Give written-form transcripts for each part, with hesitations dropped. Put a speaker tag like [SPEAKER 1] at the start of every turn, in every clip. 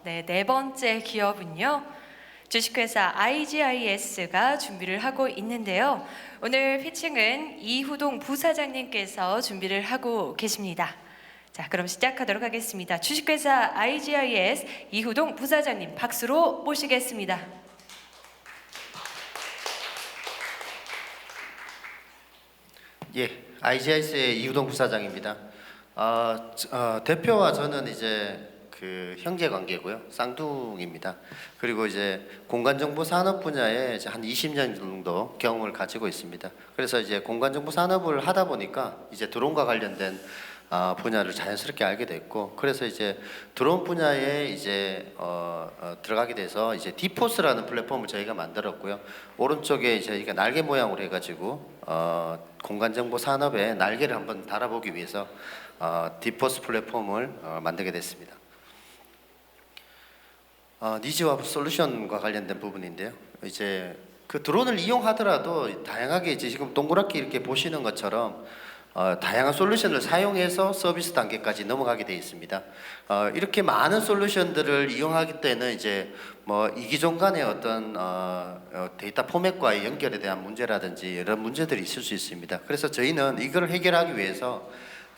[SPEAKER 1] 네, 네 번째 기업은요. 주식회사 IGIS가 준비를 하고 있는데요. 오늘 피칭은 이후동 부사장님께서 준비를 하고 계십니다. 자, 그럼 시작하도록 하겠습니다. 주식회사 IGIS 이후동 부사장님 박수로 모시겠습니다.
[SPEAKER 2] 예, IGIS의 이우동 부사장입니다. 대표와 저는 이제 그 형제 관계고요, 쌍둥이입니다. 그리고 이제 공간정보 산업 분야에 이제 한 20년 정도 경험을 가지고 있습니다. 그래서 이제 공간정보 산업을 하다 보니까 이제 드론과 관련된 분야를 자연스럽게 알게 됐고, 그래서 이제 드론 분야에 이제 들어가게 돼서 이제 디포스라는 플랫폼을 저희가 만들었고요. 오른쪽에 저희가 날개 모양으로 해가지고 공간정보 산업에 날개를 한번 달아보기 위해서 디포스 플랫폼을 만들게 됐습니다. 니즈와 솔루션과 관련된 부분인데요. 이제 그 드론을 이용하더라도 다양하게 이제 지금 동그랗게 이렇게 보시는 것처럼 다양한 솔루션을 사용해서 서비스 단계까지 넘어가게 되어 있습니다. 이렇게 많은 솔루션들을 이용하기 때는 이제 뭐 이기종 간의 어떤 데이터 포맷과의 연결에 대한 문제라든지 이런 문제들이 있을 수 있습니다. 그래서 저희는 이걸 해결하기 위해서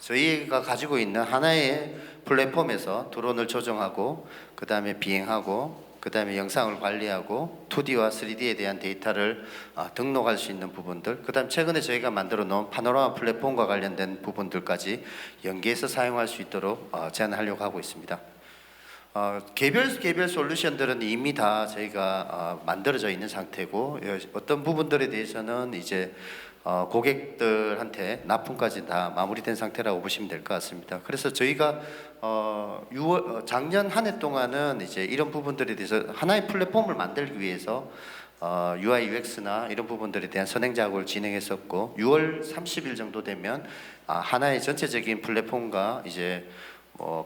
[SPEAKER 2] 저희가 가지고 있는 하나의 플랫폼에서 드론을 조정하고, 그 다음에 비행하고, 그 다음에 영상을 관리하고, 2D와 3D에 대한 데이터를 등록할 수 있는 부분들, 그 다음 최근에 저희가 만들어 놓은 파노라마 플랫폼과 관련된 부분들까지 연계해서 사용할 수 있도록 제안하려고 하고 있습니다. 개별 솔루션들은 이미 다 저희가 만들어져 있는 상태고, 어떤 부분들에 대해서는 이제 고객들한테 납품까지 다 마무리된 상태라고 보시면 될 것 같습니다. 그래서 저희가 작년 한 해 동안은 이제 이런 부분들에 대해서 하나의 플랫폼을 만들기 위해서 UI, UX나 이런 부분들에 대한 선행 작업을 진행했었고, 6월 30일 정도 되면 하나의 전체적인 플랫폼과 이제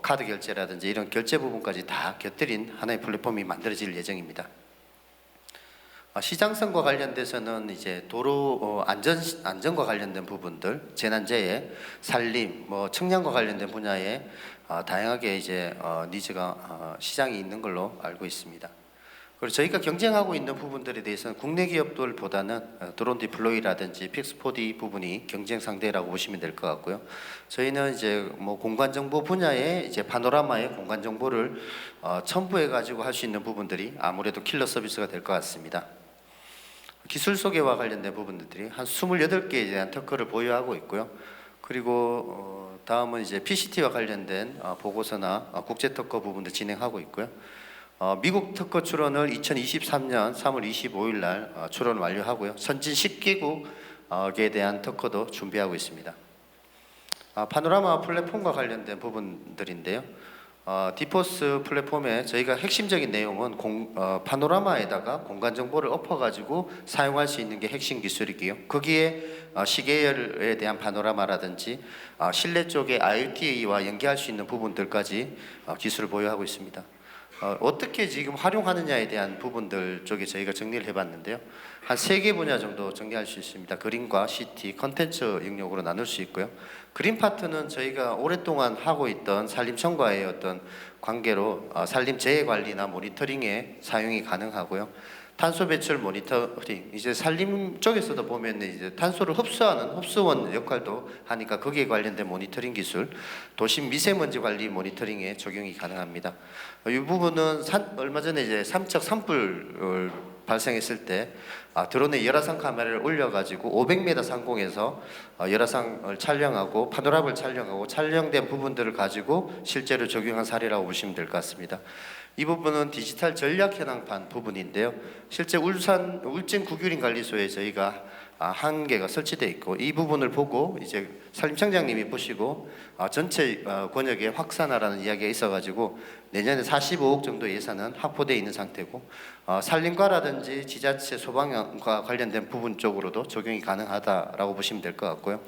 [SPEAKER 2] 카드 결제라든지 이런 결제 부분까지 다 곁들인 하나의 플랫폼이 만들어질 예정입니다. 시장성과 관련돼서는 이제 도로 안전과 관련된 부분들, 재난재해, 산림, 청량과 관련된 분야에 다양하게 이제 니즈가 시장이 있는 걸로 알고 있습니다. 그리고 저희가 경쟁하고 있는 부분들에 대해서는 국내 기업들보다는 드론 디플로이라든지 픽스4D 부분이 경쟁 상대라고 보시면 될 것 같고요. 저희는 이제 공간 정보 분야에 이제 파노라마의 공간 정보를 첨부해 가지고 할 수 있는 부분들이 아무래도 킬러 서비스가 될 것 같습니다. 기술 소개와 관련된 부분들이 한 28개에 대한 특허를 보유하고 있고요. 그리고 다음은 이제 PCT와 관련된 보고서나 국제 특허 부분도 진행하고 있고요. 미국 특허 출원을 2023년 3월 25일 날 출원 완료하고요. 선진 10개국에 대한 특허도 준비하고 있습니다. 파노라마 플랫폼과 관련된 부분들인데요. 디포스 플랫폼의 저희가 핵심적인 내용은 파노라마에다가 공간 정보를 엎어가지고 사용할 수 있는 게 핵심 기술이고요. 거기에 시계열에 대한 파노라마라든지 실내 쪽에 IoT와 연계할 수 있는 부분들까지 기술을 보유하고 있습니다. 어떻게 지금 활용하느냐에 대한 부분들 쪽에 저희가 정리를 해봤는데요. 한 3개 분야 정도 정리할 수 있습니다. 그린과 CT, 컨텐츠 영역으로 나눌 수 있고요. 그린 파트는 저희가 오랫동안 하고 있던 산림청과의 어떤 관계로 산림 재해 관리나 모니터링에 사용이 가능하고요. 탄소 배출 모니터링, 이제 산림 쪽에서도 보면 이제 탄소를 흡수하는 흡수원 역할도 하니까 거기에 관련된 모니터링 기술, 도심 미세먼지 관리 모니터링에 적용이 가능합니다. 이 부분은 얼마 전에 이제 삼척 산불 발생했을 때 드론에 열화상 카메라를 올려가지고 500m 상공에서 열화상을 촬영하고 파노라마를 촬영하고 촬영된 부분들을 가지고 실제로 적용한 사례라고 보시면 될 것 같습니다. 이 부분은 디지털 전략 현황판 부분인데요. 실제 울진 국유림 관리소에 저희가 한 개가 설치되어 있고, 이 부분을 보고 이제 산림청장님이 보시고 전체 권역에 확산하라는 이야기가 있어가지고 내년에 45억 정도 예산은 확보되어 있는 상태고, 산림과라든지 지자체 소방과 관련된 부분 쪽으로도 적용이 가능하다라고 보시면 될 것 같고요.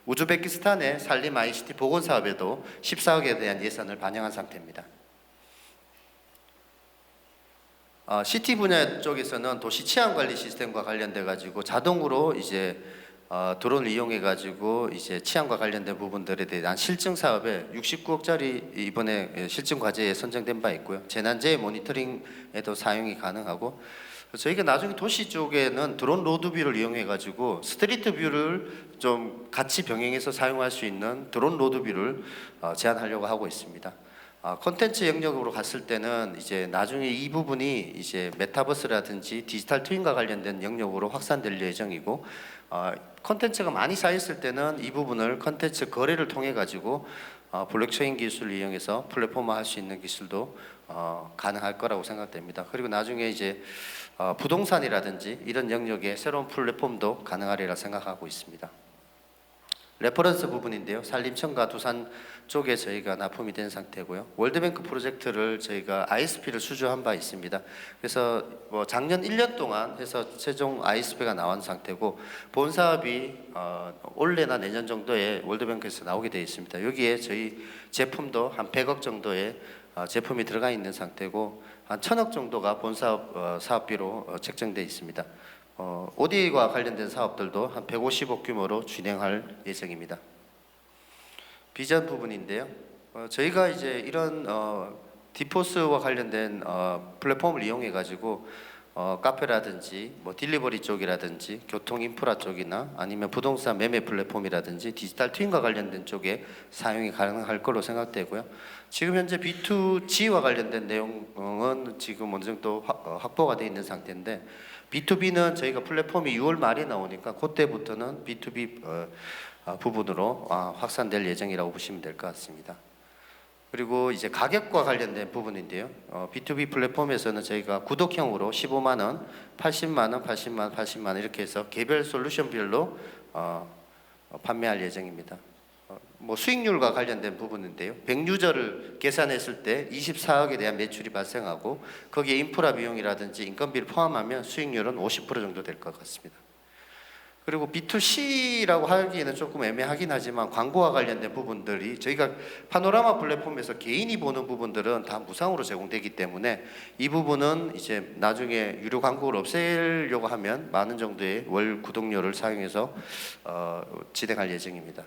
[SPEAKER 2] 우즈베키스탄의 산림 ICT 복원 사업에도 14억에 대한 예산을 반영한 상태입니다. CT 분야 쪽에서는 도시 치안 관리 시스템과 관련돼 가지고 자동으로 이제 드론을 이용해 가지고 이제 치안과 관련된 부분들에 대한 실증 사업에 69억짜리 이번에 실증 과제에 선정된 바 있고요. 재난재해 모니터링에도 사용이 가능하고, 저희가 나중에 도시 쪽에는 드론 로드뷰를 이용해 가지고 스트리트 뷰를 좀 같이 병행해서 사용할 수 있는 드론 로드뷰를 제안하려고 하고 있습니다. 콘텐츠 영역으로 갔을 때는 이제 나중에 이 부분이 이제 메타버스라든지 디지털 트윈과 관련된 영역으로 확산될 예정이고, 콘텐츠가 많이 쌓였을 때는 이 부분을 콘텐츠 거래를 통해 가지고 블록체인 기술을 이용해서 플랫폼화할 수 있는 기술도 가능할 거라고 생각됩니다. 그리고 나중에 이제 부동산이라든지 이런 영역의 새로운 플랫폼도 가능하리라 생각하고 있습니다. 레퍼런스 부분인데요. 산림청과 두산 쪽에 저희가 납품이 된 상태고요. 월드뱅크 프로젝트를 저희가 ISP를 수주한 바 있습니다. 그래서 뭐 작년 1년 동안 해서 최종 ISP가 나온 상태고, 본 사업이 올해나 내년 정도에 월드뱅크에서 나오게 되어 있습니다. 여기에 저희 제품도 한 100억 정도의 제품이 들어가 있는 상태고, 한 1000억 정도가 본 사업 사업비로 책정되어 있습니다. ODA와 관련된 사업들도 한 150억 규모로 진행할 예정입니다. 비전 부분인데요. 저희가 이제 이런 디포스와 관련된 플랫폼을 이용해 가지고 카페라든지 뭐 딜리버리 쪽이라든지 교통 인프라 쪽이나 아니면 부동산 매매 플랫폼이라든지 디지털 트윈과 관련된 쪽에 사용이 가능할 걸로 생각되고요. 지금 현재 B2G와 관련된 내용은 지금 어느 정도 확보가 되어 있는 상태인데, B2B는 저희가 플랫폼이 6월 말에 나오니까 그때부터는 B2B 부분으로 확산될 예정이라고 보시면 될 것 같습니다. 그리고 이제 가격과 관련된 부분인데요. B2B 플랫폼에서는 저희가 구독형으로 15만 원, 80만 원, 80만 원, 80만 원 이렇게 해서 개별 솔루션별로 판매할 예정입니다. 뭐 수익률과 관련된 부분인데요. 100유저를 계산했을 때 24억에 대한 매출이 발생하고, 거기에 인프라 비용이라든지 인건비를 포함하면 수익률은 50% 정도 될 것 같습니다. 그리고 B2C라고 하기에는 조금 애매하긴 하지만 광고와 관련된 부분들이 저희가 파노라마 플랫폼에서 개인이 보는 부분들은 다 무상으로 제공되기 때문에 이 부분은 이제 나중에 유료 광고를 없애려고 하면 많은 정도의 월 구독료를 사용해서 진행할 예정입니다.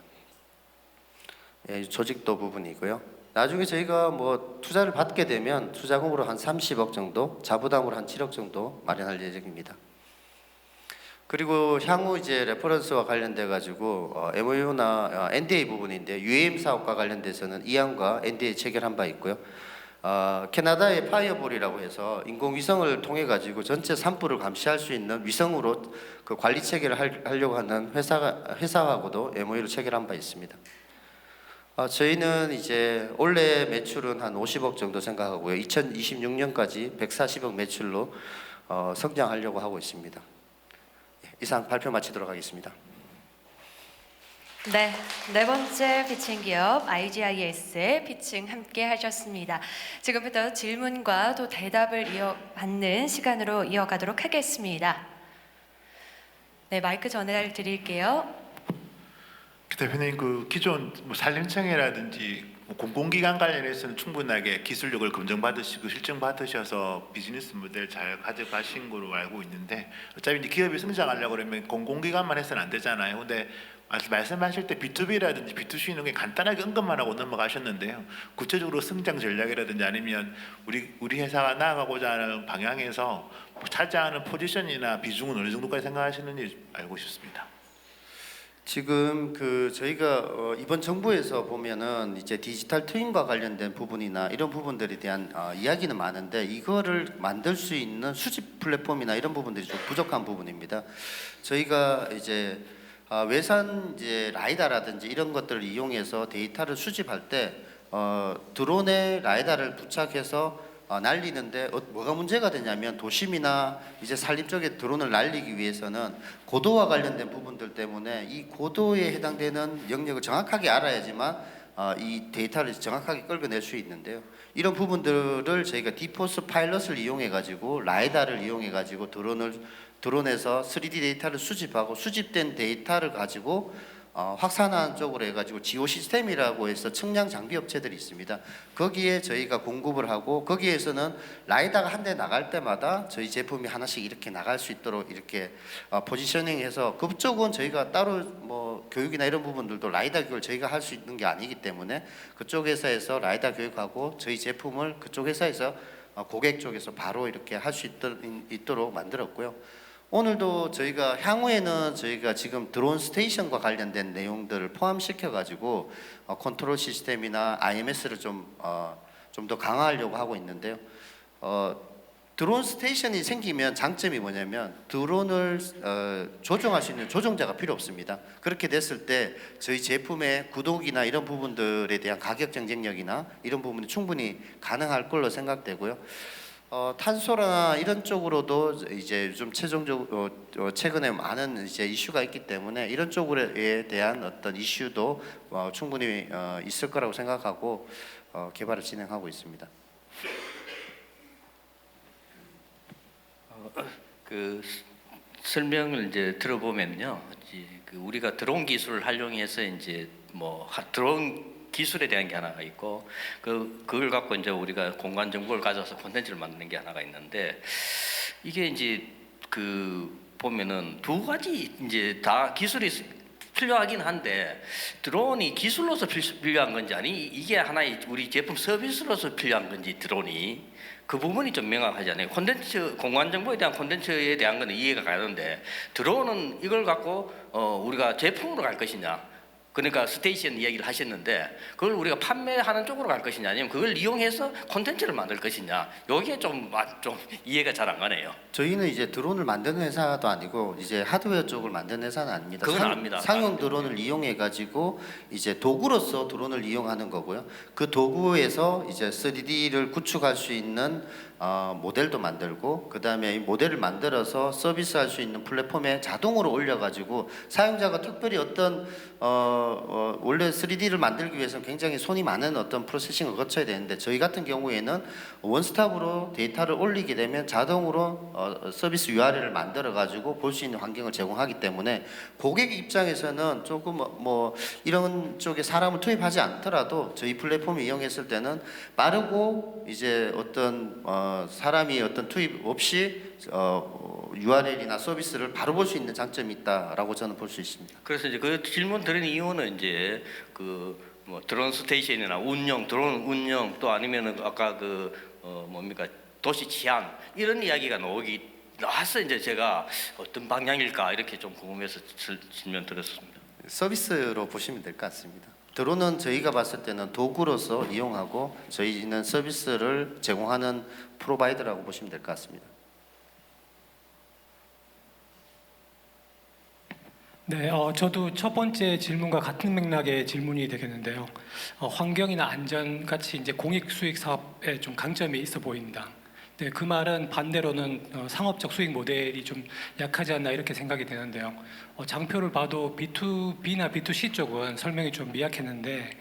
[SPEAKER 2] 예, 조직도 부분이고요. 나중에 저희가 뭐 투자를 받게 되면 투자금으로 한 30억 정도, 자부담으로 한 7억 정도 마련할 예정입니다. 그리고 향후 이제 레퍼런스와 관련돼 가지고 MOU나 NDA 부분인데, UAM 사업과 관련돼서는 이안과 NDA 체결한 바 있고요. 캐나다의 파이어볼이라고 해서 인공위성을 통해 가지고 전체 산불을 감시할 수 있는 위성으로 그 관리 체계를 하려고 하는 회사하고도 MOU를 체결한 바 있습니다. 저희는 이제 올해 매출은 한 50억 정도 생각하고요. 2026년까지 140억 매출로 성장하려고 하고 있습니다. 이상 발표 마치도록 하겠습니다.
[SPEAKER 1] 네, 네 번째 피칭 기업 IGIS의 피칭 함께 하셨습니다. 지금부터 질문과 또 대답을 받는 시간으로 이어가도록 하겠습니다. 네, 마이크 전달 드릴게요.
[SPEAKER 3] 대표님, 그 기존 뭐 산림청이라든지 뭐 공공기관 관련해서는 충분하게 기술력을 검증받으시고 실증받으셔서 비즈니스 모델 잘 가져가신 거로 알고 있는데, 어차피 이제 기업이 성장하려고 그러면 공공기관만 해서는 안 되잖아요. 근데 말씀하실 때 B2B라든지 B2C 이런 게 간단하게 언급만 하고 넘어가셨는데요. 구체적으로 성장 전략이라든지 아니면 우리 회사가 나아가고자 하는 방향에서 차지하는 포지션이나 비중은 어느 정도까지 생각하시는지 알고 싶습니다.
[SPEAKER 2] 지금 그 저희가 이번 정부에서 보면은 이제 디지털 트윈과 관련된 부분이나 이런 부분들에 대한 이야기는 많은데, 이거를 만들 수 있는 수집 플랫폼이나 이런 부분들이 좀 부족한 부분입니다. 저희가 이제 외산 이제 라이다라든지 이런 것들을 이용해서 데이터를 수집할 때 드론에 라이다를 부착해서 날리는데 뭐가 문제가 되냐면, 도심이나 이제 산림 쪽에 드론을 날리기 위해서는 고도와 관련된 부분들 때문에 이 고도에 해당되는 영역을 정확하게 알아야지만 이 데이터를 정확하게 끌어낼 수 있는데요. 이런 부분들을 저희가 디포스 파일럿을 이용해 가지고 라이다를 이용해 가지고 드론에서 3D 데이터를 수집하고, 수집된 데이터를 가지고 확산하는 쪽으로 해가지고 지오 시스템이라고 해서 측량 장비 업체들이 있습니다. 거기에 저희가 공급을 하고 거기에서는 라이다가 한 대 나갈 때마다 저희 제품이 하나씩 이렇게 나갈 수 있도록 이렇게 포지셔닝해서 그쪽은 저희가 따로 뭐 교육이나 이런 부분들도 라이다 교육을 저희가 할 수 있는 게 아니기 때문에 그쪽 회사에서 라이다 교육하고 저희 제품을 그쪽 회사에서 고객 쪽에서 바로 이렇게 할 수 있도록 만들었고요. 오늘도 저희가 향후에는 저희가 지금 드론 스테이션과 관련된 내용들을 포함시켜 가지고 컨트롤 시스템이나 IMS를 좀 더 강화하려고 하고 있는데요. 드론 스테이션이 생기면 장점이 뭐냐면 드론을 조종할 수 있는 조종자가 필요 없습니다. 그렇게 됐을 때 저희 제품의 구독이나 이런 부분들에 대한 가격 경쟁력이나 이런 부분이 충분히 가능할 걸로 생각되고요. 탄소나 이런 쪽으로도 이제 좀 최근에 많은 이제 이슈가 있기 때문에 이런 쪽에 대한 어떤 이슈도 충분히 있을 거라고 생각하고 개발을 진행하고 있습니다.
[SPEAKER 4] 그 설명을 이제 들어보면요, 이제 그 우리가 드론 기술을 활용해서 이제 뭐 드론 기술에 대한 게 하나가 있고 그걸 갖고 이제 우리가 공간 정보를 가져서 콘텐츠를 만드는 게 하나가 있는데 이게 이제 그 보면은 두 가지 이제 다 기술이 필요하긴 한데 드론이 기술로서 필요한 건지 아니 이게 하나의 우리 제품 서비스로서 필요한 건지 드론이 그 부분이 좀 명확하잖아요. 콘텐츠 공간 정보에 대한 콘텐츠에 대한 거는 이해가 가는데 드론은 이걸 갖고 우리가 제품으로 갈 것이냐, 그러니까 스테이션 이야기를 하셨는데 그걸 우리가 판매하는 쪽으로 갈 것이냐 아니면 그걸 이용해서 콘텐츠를 만들 것이냐, 여기에 좀 이해가 잘 안 가네요.
[SPEAKER 2] 저희는 이제 드론을 만드는 회사도 아니고 이제 하드웨어 쪽을 만드는 회사는 아닙니다.
[SPEAKER 4] 그건 압니다.
[SPEAKER 2] 상용 드론을 이용해 가지고 이제 도구로서 드론을 이용하는 거고요. 그 도구에서 이제 3D를 구축할 수 있는 모델도 만들고 그다음에 이 모델을 만들어서 서비스할 수 있는 플랫폼에 자동으로 올려가지고 사용자가 특별히 어떤 원래 3D를 만들기 위해서는 굉장히 손이 많은 어떤 프로세싱을 거쳐야 되는데 저희 같은 경우에는 원스톱으로 데이터를 올리게 되면 자동으로 서비스 URL을 만들어 가지고 볼 수 있는 환경을 제공하기 때문에 고객 입장에서는 조금 뭐 이런 쪽에 사람을 투입하지 않더라도 저희 플랫폼을 이용했을 때는 빠르고 이제 어떤 사람이 어떤 투입 없이 URL이나 서비스를 바로 볼 수 있는 장점이 있다라고 저는 볼 수 있습니다.
[SPEAKER 4] 그래서 이제 그 질문 드린 이유는 이제 그 뭐 드론 스테이션이나 운영, 드론 운영 또 아니면은 아까 그 뭡니까 도시 치안 이런 이야기가 나와서 이제 제가 어떤 방향일까 이렇게 좀 궁금해서 질문 드렸습니다.
[SPEAKER 2] 서비스로 보시면 될 것 같습니다. 드론은 저희가 봤을 때는 도구로서 이용하고 저희는 서비스를 제공하는 프로바이더라고 보시면 될 것 같습니다.
[SPEAKER 5] 네, 저도 첫 번째 질문과 같은 맥락의 질문이 되겠는데요. 환경이나 안전 같이 이제 공익 수익 사업에 좀 강점이 있어 보인다. 네, 그 말은 반대로는 상업적 수익 모델이 좀 약하지 않나 이렇게 생각이 되는데요. 장표를 봐도 B2B나 B2C 쪽은 설명이 좀 미약했는데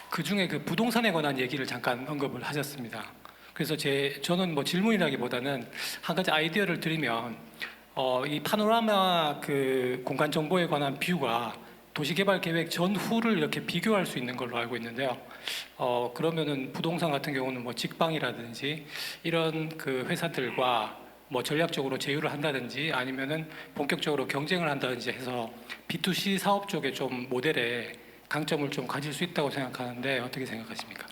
[SPEAKER 5] 그 중에 그 부동산에 관한 얘기를 잠깐 언급을 하셨습니다. 그래서 저는 뭐 질문이라기보다는 한 가지 아이디어를 드리면 이 파노라마 그 공간 정보에 관한 뷰가 도시개발 계획 전후를 이렇게 비교할 수 있는 걸로 알고 있는데요. 그러면은 부동산 같은 경우는 뭐 직방이라든지 이런 그 회사들과 뭐 전략적으로 제휴를 한다든지 아니면은 본격적으로 경쟁을 한다든지 해서 B2C 사업 쪽에 좀 모델에 강점을 좀 가질 수 있다고 생각하는데 어떻게 생각하십니까?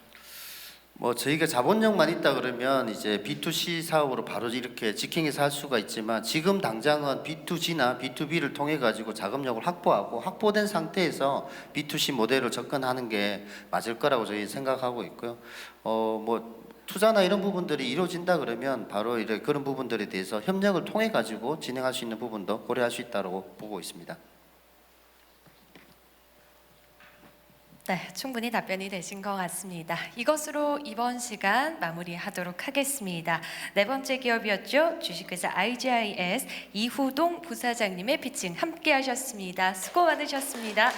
[SPEAKER 2] 뭐 저희가 자본력만 있다 그러면 이제 B2C 사업으로 바로 이렇게 직행해서 할 수가 있지만 지금 당장은 B2G나 B2B를 통해 가지고 자금력을 확보하고 확보된 상태에서 B2C 모델을 접근하는 게 맞을 거라고 저희 생각하고 있고요. 뭐 투자나 이런 부분들이 이루어진다 그러면 바로 이런 그런 부분들에 대해서 협력을 통해 가지고 진행할 수 있는 부분도 고려할 수 있다고 보고 있습니다.
[SPEAKER 1] 네, 충분히 답변이 되신 것 같습니다. 이것으로 이번 시간 마무리하도록 하겠습니다. 네 번째 기업이었죠. 주식회사 IGIS 이후동 부사장님의 피칭 함께 하셨습니다. 수고 많으셨습니다.